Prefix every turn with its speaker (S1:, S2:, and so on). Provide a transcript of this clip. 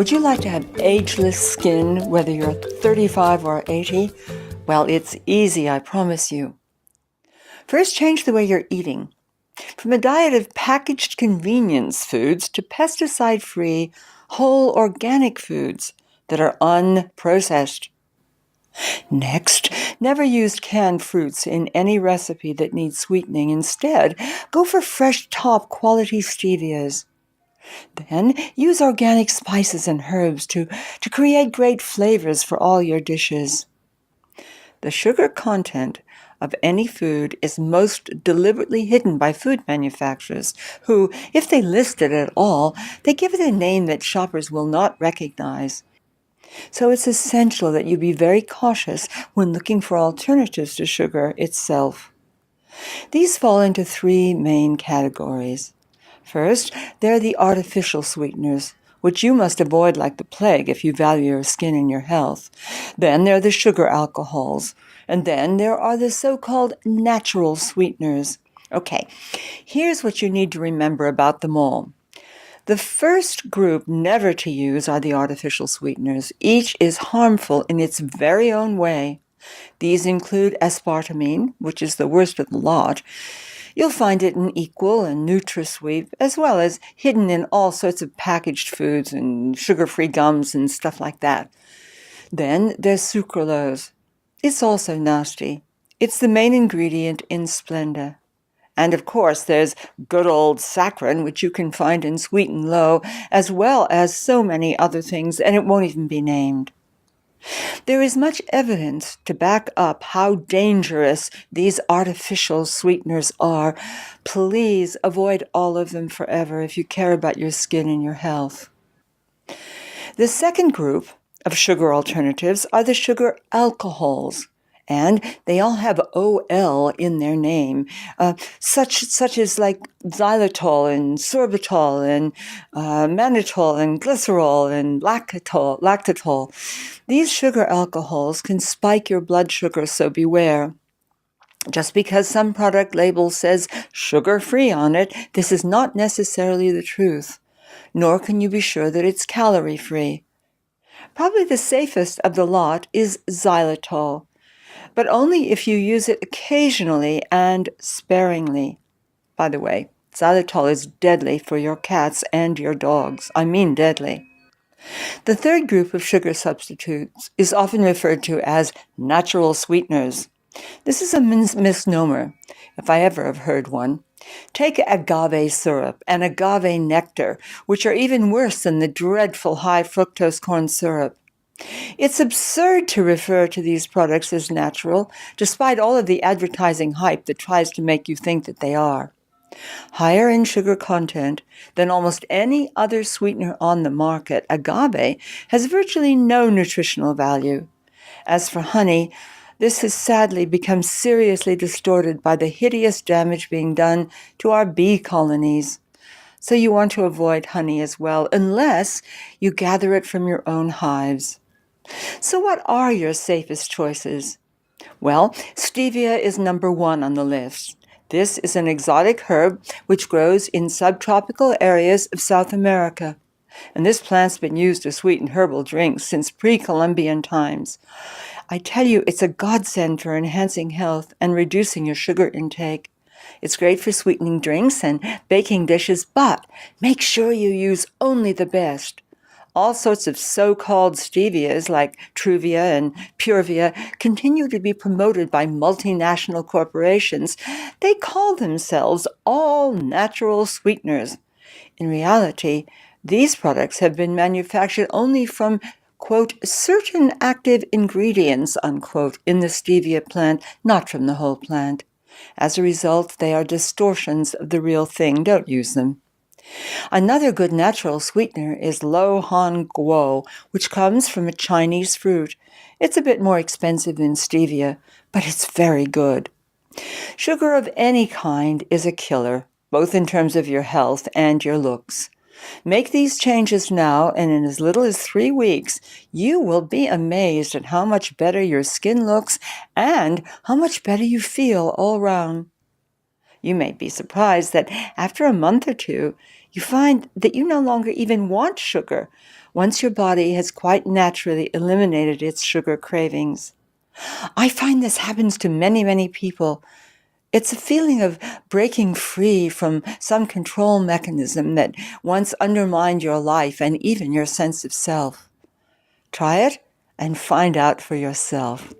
S1: Would you like to have ageless skin, whether you're 35 or 80? Well, it's easy, I promise you. First, change the way you're eating. From a diet of packaged convenience foods to pesticide-free, whole organic foods that are unprocessed. Next, never use canned fruits in any recipe that needs sweetening. Instead, go for fresh top-quality stevias. Then, use organic spices and herbs to create great flavors for all your dishes. The sugar content of any food is most deliberately hidden by food manufacturers who, if they list it at all, they give it a name that shoppers will not recognize. So it's essential that you be very cautious when looking for alternatives to sugar itself. These fall into three main categories. First, there are the artificial sweeteners, which you must avoid like the plague if you value your skin and your health. Then there are the sugar alcohols. And then there are the so-called natural sweeteners. Okay, here's what you need to remember about them all. The first group never to use are the artificial sweeteners. Each is harmful in its very own way. These include aspartame, which is the worst of the lot. You'll find it in Equal and NutraSweet, as well as hidden in all sorts of packaged foods and sugar-free gums and stuff like that. Then there's sucralose. It's also nasty. It's the main ingredient in Splenda. And of course, there's good old saccharin, which you can find in Sweet and Low, as well as so many other things, and it won't even be named. There is much evidence to back up how dangerous these artificial sweeteners are. Please avoid all of them forever if you care about your skin and your health. The second group of sugar alternatives are the sugar alcohols, and they all have OL in their name, such as like xylitol and sorbitol and mannitol and glycerol and lactitol. These sugar alcohols can spike your blood sugar, so beware. Just because some product label says sugar-free on it, this is not necessarily the truth, nor can you be sure that it's calorie-free. Probably the safest of the lot is xylitol, but only if you use it occasionally and sparingly. By the way, xylitol is deadly for your cats and your dogs. I mean deadly. The third group of sugar substitutes is often referred to as natural sweeteners. This is a misnomer, if I ever have heard one. Take agave syrup and agave nectar, which are even worse than the dreadful high fructose corn syrup. It's absurd to refer to these products as natural, despite all of the advertising hype that tries to make you think that they are. Higher in sugar content than almost any other sweetener on the market, agave has virtually no nutritional value. As for honey, this has sadly become seriously distorted by the hideous damage being done to our bee colonies. So you want to avoid honey as well, unless you gather it from your own hives. So what are your safest choices? Well, stevia is number one on the list. This is an exotic herb which grows in subtropical areas of South America. And this plant's been used to sweeten herbal drinks since pre-Columbian times. I tell you, it's a godsend for enhancing health and reducing your sugar intake. It's great for sweetening drinks and baking dishes, but make sure you use only the best. All sorts of so-called stevias like Truvia and Purvia continue to be promoted by multinational corporations. They call themselves all natural sweeteners. In reality, these products have been manufactured only from, quote, certain active ingredients, unquote, in the stevia plant, not from the whole plant. As a result, they are distortions of the real thing. Don't use them. Another good natural sweetener is lo han guo, which comes from a Chinese fruit. It's a bit more expensive than stevia, but it's very good. Sugar of any kind is a killer, both in terms of your health and your looks. Make these changes now, and in as little as 3 weeks, you will be amazed at how much better your skin looks and how much better you feel all round. You may be surprised that after a month or two, you find that you no longer even want sugar once your body has quite naturally eliminated its sugar cravings. I find this happens to many, many people. It's a feeling of breaking free from some control mechanism that once undermined your life and even your sense of self. Try it and find out for yourself.